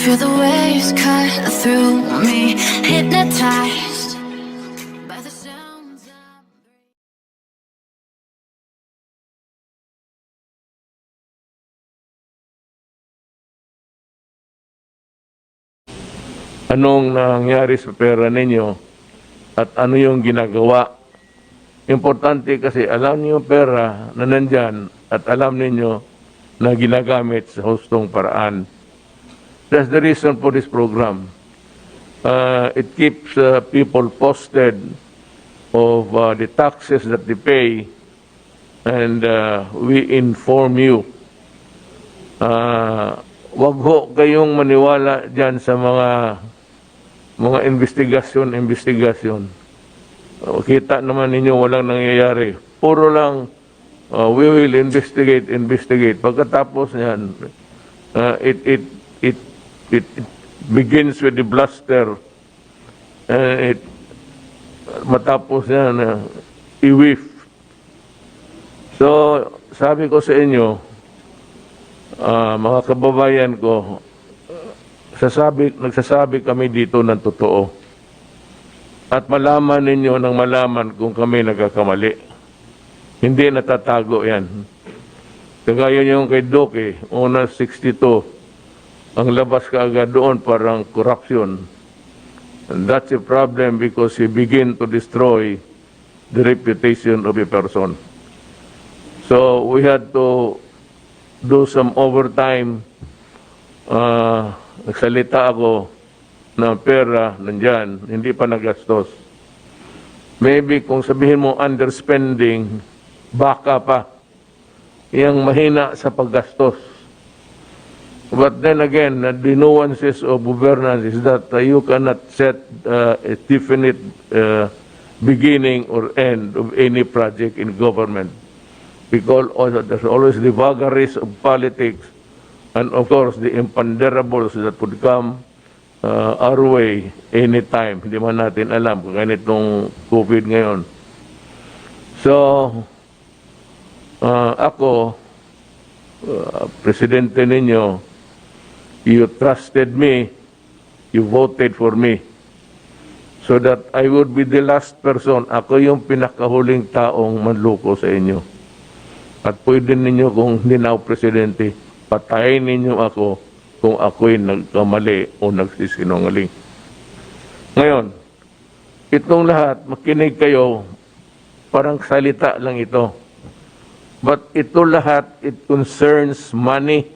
feel the waves cut through me, hypnotized by the sounds of... Anong nangyari sa pera ninyo at ano yung ginagawa. Importante kasi alam niyo yung pera na nandyan at alam ninyo na ginagamit sa hustong paraan. That's the reason for this program. It keeps people posted of the taxes that they pay, and we inform you. Wag ho kayong maniwala dyan sa mga investigasyon. Kita naman ninyo walang nangyayari. Puro lang, we will investigate. Pagkatapos niyan, it begins with the bluster. Matapos yan, i-whiff. So, sabi ko sa inyo, mga kababayan ko, nagsasabi kami dito ng totoo. At malaman ninyo nang malaman kung kami nagkakamali. Hindi natatago yan. Kagaya yung kay Doke, una 62, ang labas kaagad doon parang corruption. And that's a problem because he begin to destroy the reputation of a person. So we had to do some overtime. Nagsalita ako ng pera nandyan, hindi pa nagastos. Maybe kung sabihin mo underspending, baka pa. Yang mahina sa paggastos. But then again, the nuances of governance is that you cannot set a definite beginning or end of any project in government. Because there's always the vagaries of politics and of course the imponderables that would come our way anytime. Hindi man natin alam kung ganitong COVID ngayon. So, ako, presidente ninyo, you trusted me, you voted for me, so that I would be the last person. Ako yung pinakahuling taong manluko sa inyo. At pwede ninyo kung hindi na ako presidente, patayin ninyo ako kung ako'y nagkamali o nagsisinungaling. Ngayon, itong lahat, makinig kayo, parang salita lang ito. But ito lahat, it concerns money.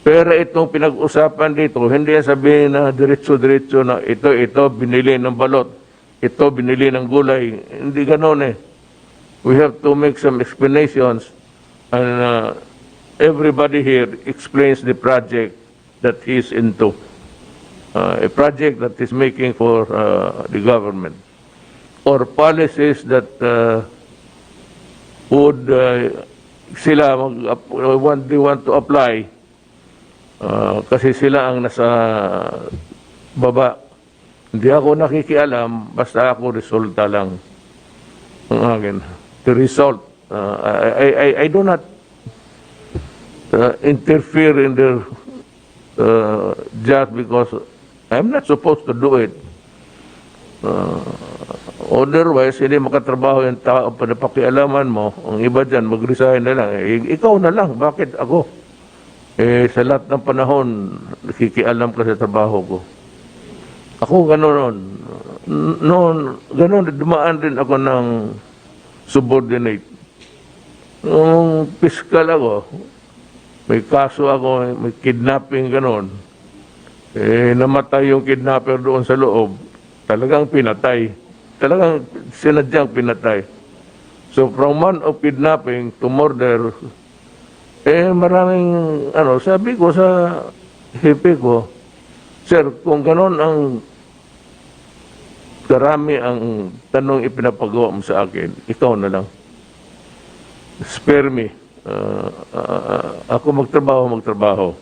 Pero itong pinag-usapan dito, hindi yan sabihin na diretso-diretso na ito, binili ng balot, ito, binili ng gulay. Hindi ganon eh. We have to make some explanations and everybody here explains the project that he's into. A project that is making for the government. Or policies that would they want to apply kasi sila ang nasa baba. Hindi ako nakikialam, basta ako resulta lang ang akin. The result. I do not interfere in their just because I'm not supposed to do it. Otherwise, hindi makatrabaho yung tao, panapakialaman mo, ang iba dyan, mag-resign na lang. Ikaw na lang, bakit ako? Sa lahat ng panahon, nakikialam ka sa trabaho ko. Ako gano'n. Gano'n, dumaan din ako ng subordinate. Nung piskal ako, may kaso ako, may kidnapping gano'n. Namatay yung kidnapper doon sa loob. Talagang pinatay. Talagang sinadyang pinatay. So from one of kidnapping to murder, maraming, sabi ko sa hipi ko, sir, kung gano'n ang karami ang tanong ipinapagawa mo sa akin, ikaw na lang. Spare me. Ako magtrabaho.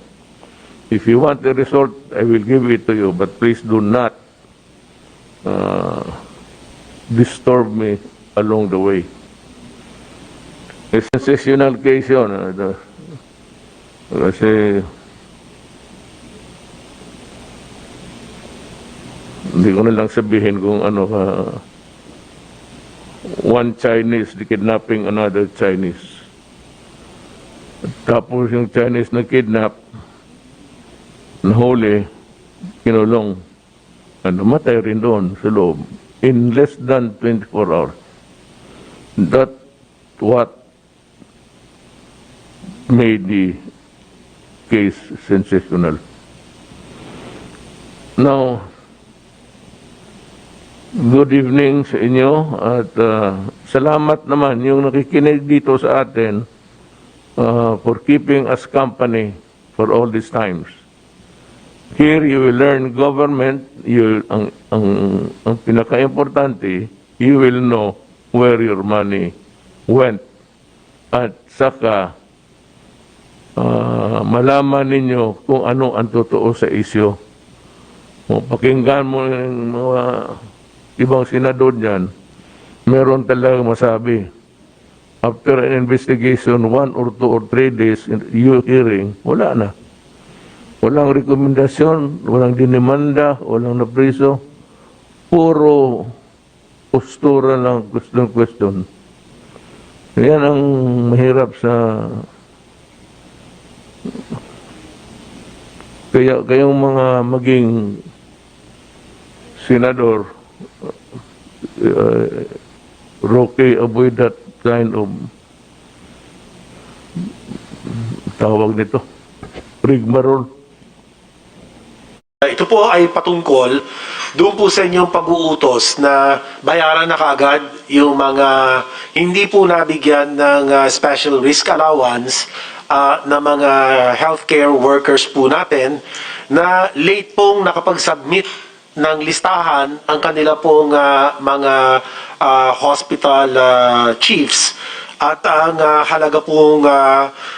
If you want the result, I will give it to you. But please do not disturb me along the way. A sensational case yun. Kasi Hindi ko na lang sabihin kung ano, one Chinese kidnapping another Chinese. Tapos yung Chinese na kidnap, nahuli, kinulong, namatay rin doon sa loob in less than 24 hours. That what made the case sensational. Now, good evening sa inyo at salamat naman yung nakikinig dito sa atin for keeping us company for all these times. Here you will learn government, ang pinaka-importante, you will know where your money went. At saka, malaman ninyo kung ano ang totoo sa isyo. Pakinggan mo yung mga ibang senador dyan, meron talaga masabi. After an investigation, 1 or 2 or 3 days, you hearing, wala na. Walang rekomendasyon, walang dinimanda, walang napriso. Puro postura lang, question. Yan ang mahirap sa... Kayong mga maging senador, Roque, avoid that kind of tawag nito, rigmarole. Ito po ay patungkol doon po sa inyong pag-uutos na bayaran na kaagad yung mga hindi po nabigyan ng special risk allowance na mga healthcare workers po natin na late pong nakapag-submit ng listahan ang kanila pong mga hospital chiefs at ang halaga pong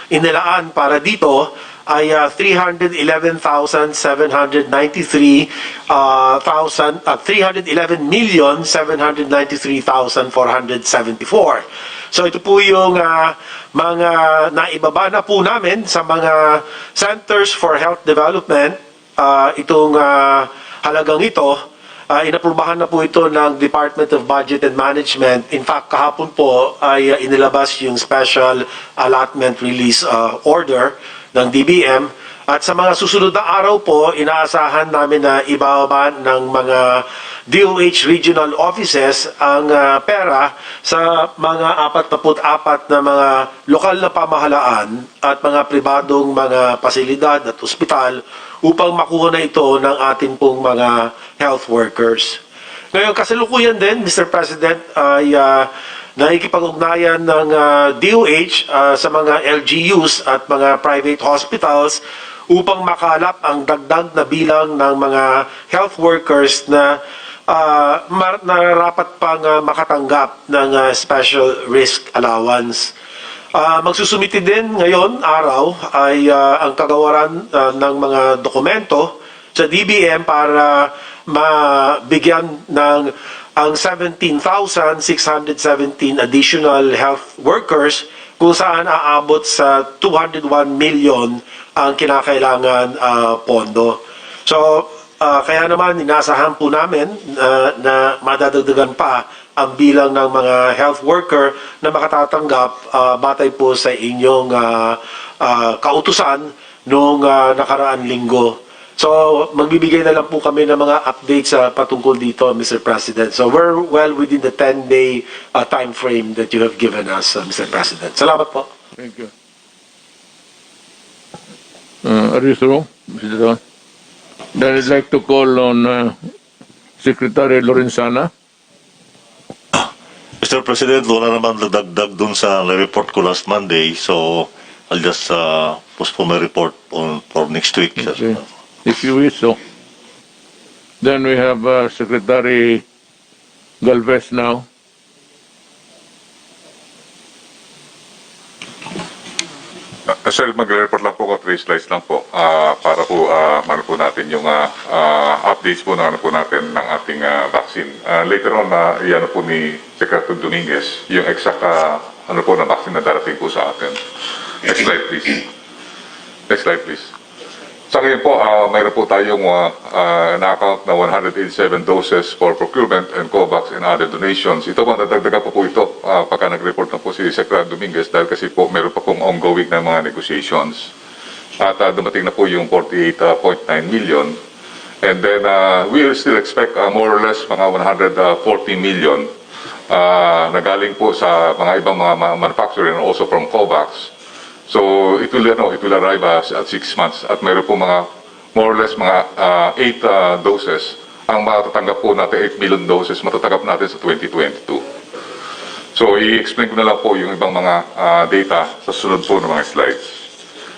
inilaan para dito ay 311,793,474. So ito po yung mga naibaba na po namin sa mga Centers for Health Development. Itong halagang ito, inaprubahan na po ito ng Department of Budget and Management. In fact, kahapon po ay inilabas yung Special Allotment Release Order ng DBM. At sa mga susunod na araw po, inaasahan namin na ibababa ng mga DOH regional offices ang pera sa mga 44 na mga lokal na pamahalaan at mga pribadong mga pasilidad at ospital upang makuha na ito ng ating pong mga health workers. Ngayon, kasalukuyan din, Mr. President, ay nakikipag-ugnayan ng DOH sa mga LGUs at mga private hospitals upang makalap ang dagdag na bilang ng mga health workers na nararapat pang makatanggap ng special risk allowance. Magsusumiti din ngayon araw ay ang kagawaran ng mga dokumento sa DBM para mabigyan ng ang 17,617 additional health workers kung saan aabot sa 201 million ang kinakailangan pondo. So, kaya naman inasahan po namin na madadagdagan pa ang bilang ng mga health worker na makatatanggap batay po sa inyong kautusan noong nakaraan linggo. So, magbibigay na lang po kami ng mga updates patungkol dito, Mr. President. So, we're well within the 10-day time frame that you have given us, Mr. President. Salamat po. Thank you. Are you through, Mr. Don? Then I'd like to call on Secretary Lorenzana. Mr. President, wala naman nadagdag dun sa report ko last Monday, so I'll just postpone my report for next week. Okay. If you wish so. Then we have Secretary Galvez now. Sir, magre-report lang po, 3 slides lang po para po ano po natin yung updates po na ano po natin ng ating vaccine. Later on, iyan po ni Secretary Dominguez yung exact ano po na vaccine na darating po sa atin. Next slide, please. Next slide, please. Sa ngayon po, mayroon po tayong na-account na 187 doses for procurement and COVAX and other donations. Ito po, nadagdagan po ito pagka nag-report na po si Secretary Dominguez dahil kasi po meron pa pong ongoing na mga negotiations. At dumating na po yung 48.9 million. And then we will still expect more or less mga 140 million na galing po sa mga ibang mga manufacturer and also from COVAX. So it will arrive at 6 months at mayroon po mga more or less mga 8 doses. Ang matatanggap po natin 8 million doses matatanggap natin sa 2022. So i-explain ko na lang po yung ibang mga data sa sunod po ng mga slides.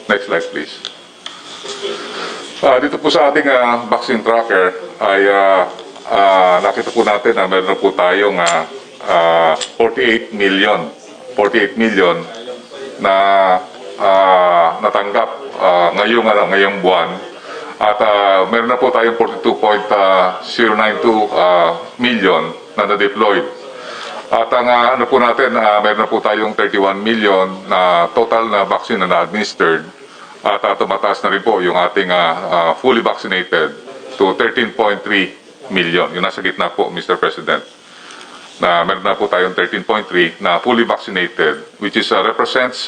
Next slide please. Dito po sa ating vaccine tracker ay nakita po natin na meron na po tayong 48 million na natanggap ngayong buwan at meron na po tayong 42.092 million na na-deployed. At ang ano po natin, meron na po tayong 31 million na total na vaccine na na-administered at tumataas na rin po yung ating fully vaccinated to 13.3 million. Yung nasa gitna po, Mr. President, na meron na po tayong 13.3 na fully vaccinated, which is represents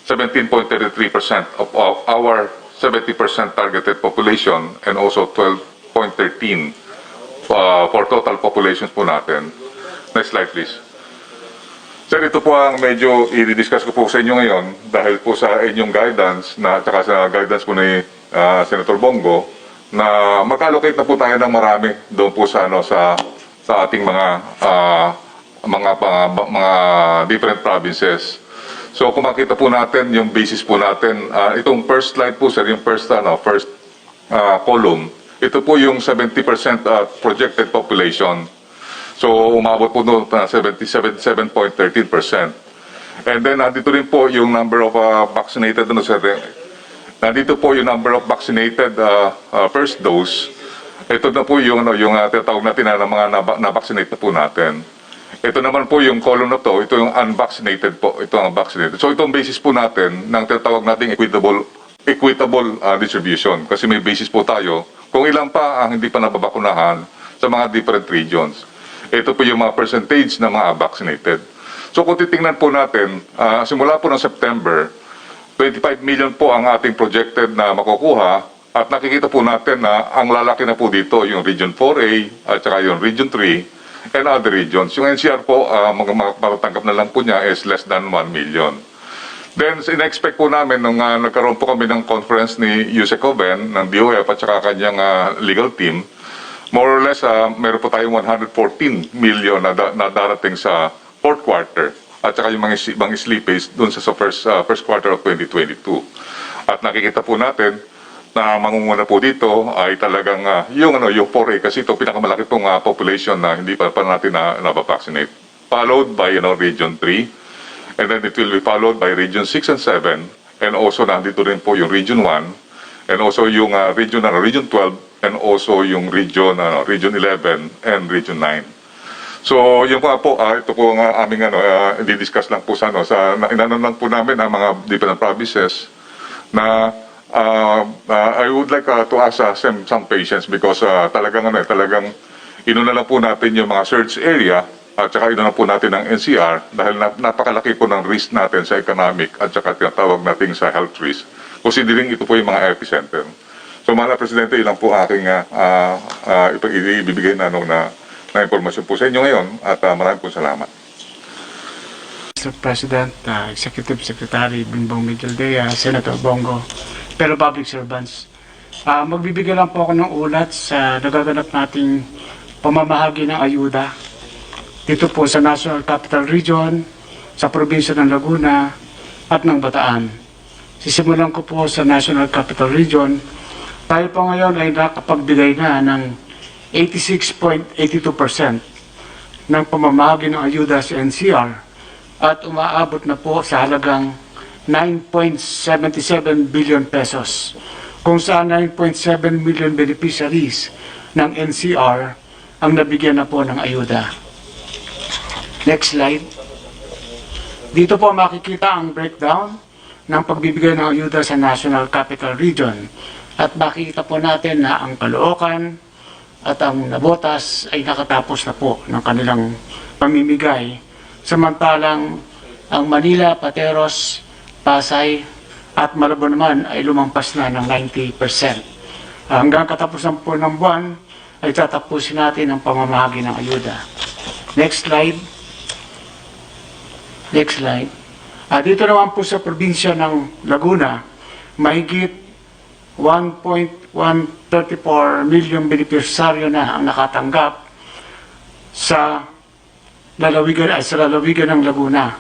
17.33% of our 70% targeted population and also 12.13 for total populations po natin. Next slide please. Sir, ito po ang medyo i-discuss ko po sa inyo ngayon dahil po sa inyong guidance na tsaka sa guidance po ni Senator Bongo na mag-allocate na po tayo ng marami doon po sa ating mga different provinces. So kung makita po natin yung basis po natin, itong first slide po sir, yung first column, ito po yung 70% projected population. So umabot po noon na 77.13%. And then nandito rin po yung number of vaccinated, nandito po yung number of vaccinated first dose. Ito na po yung tinatawag natin na mga na-vaccinate na po natin. Ito naman po yung column na to, ito yung unvaccinated po, ito ang vaccinated. So itong basis po natin ng tinatawag nating equitable distribution. Kasi may basis po tayo kung ilan pa ang hindi pa nababakunahan sa mga different regions. Ito po yung mga percentage ng mga vaccinated. So kung titingnan po natin, simula po ng September, 25 million po ang ating projected na makukuha at nakikita po natin na ang lalaki na po dito yung Region 4A at saka yung Region 3 and other regions. Yung NCR po, matatanggap na lang po niya is less than 1 million. Then, in-expect po namin nung nagkaroon po kami ng conference ni Yusek Oben ng DOF at saka kanyang legal team, more or less, meron po tayong 114 million na darating sa fourth quarter at saka yung mga slippage dun sa first quarter of 2022. At nakikita po natin na mangunguna po dito ay talagang yung 4A kasi ito pinakamalaki pong population na hindi pa natin na-vaccinate. Followed by Region 3 and then it will be followed by Region 6 and 7 and also nandito rin po yung Region 1 and also yung Region 12 and also yung Region 11 and Region 9. So yung po ito po ang aming i-discuss lang po sa inanon lang po namin ang mga different provinces na I would like to ask some patience because talagang inuna lang po natin yung mga search area at saka inuna po natin ang NCR dahil napakalaki po ng risk natin sa economic at saka tinatawag natin sa health risk. Considering ito po yung mga epicenter. So mga Presidente, ilang po aking ibibigay na informasyon po sa inyo ngayon at maraming po salamat. Mr. President, Executive Secretary Bingbong Miguel-Dea, Senator Bongo, fellow public servants. Magbibigay lang po ako ng ulat sa nagaganap nating pamamahagi ng ayuda dito po sa National Capital Region, sa probinsya ng Laguna at ng Bataan. Sisimulan ko po sa National Capital Region. Tayo po ngayon ay nakapagbigay na ng 86.82% ng pamamahagi ng ayuda sa NCR at umaabot na po sa halagang 9.77 billion pesos, kung saan 9.7 million beneficiaries ng NCR ang nabigyan na po ng ayuda. Next slide. Dito po makikita ang breakdown ng pagbibigay ng ayuda sa National Capital Region. At makikita po natin na ang Caloocan at ang Navotas ay nakatapos na po ng kanilang pamimigay. Samantalang ang Manila, Pateros, Pasay at Malabo naman ay lumampas na ng 90%. Hanggang katapusan po ng buwan ay tatapusin natin ang pamamahagi ng ayuda. Next slide. Next slide. Dito naman po sa probinsya ng Laguna, mahigit 1.134 million benepisaryo na ang nakatanggap sa lalawigan ng Laguna.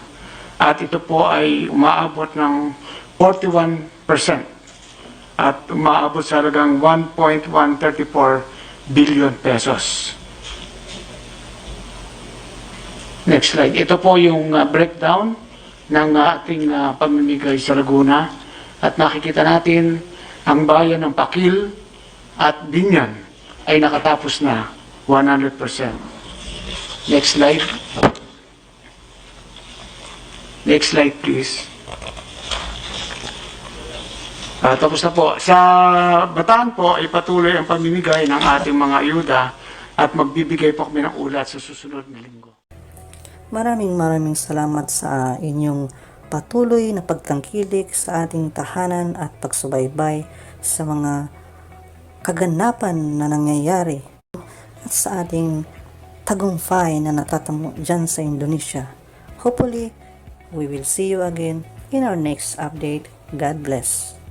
At ito po ay umaabot ng 41% at umaabot sa halagang 1.134 billion pesos. Next slide. Ito po yung breakdown ng ating pamimigay sa Laguna at nakikita natin ang bayan ng Pakil at Binyan ay nakatapos na 100%. Next slide. Next slide please. Tapos na po. Sa Bataan po ay patuloy ang pamimigay ng ating mga ayuda at magbibigay po kami ng ulat sa susunod na linggo. Maraming salamat sa inyong patuloy na pagtangkilik sa ating tahanan at pagsubaybay sa mga kaganapan na nangyayari at sa ating tagumpay na natatamo dyan sa Indonesia. Hopefully, we will see you again in our next update. God bless.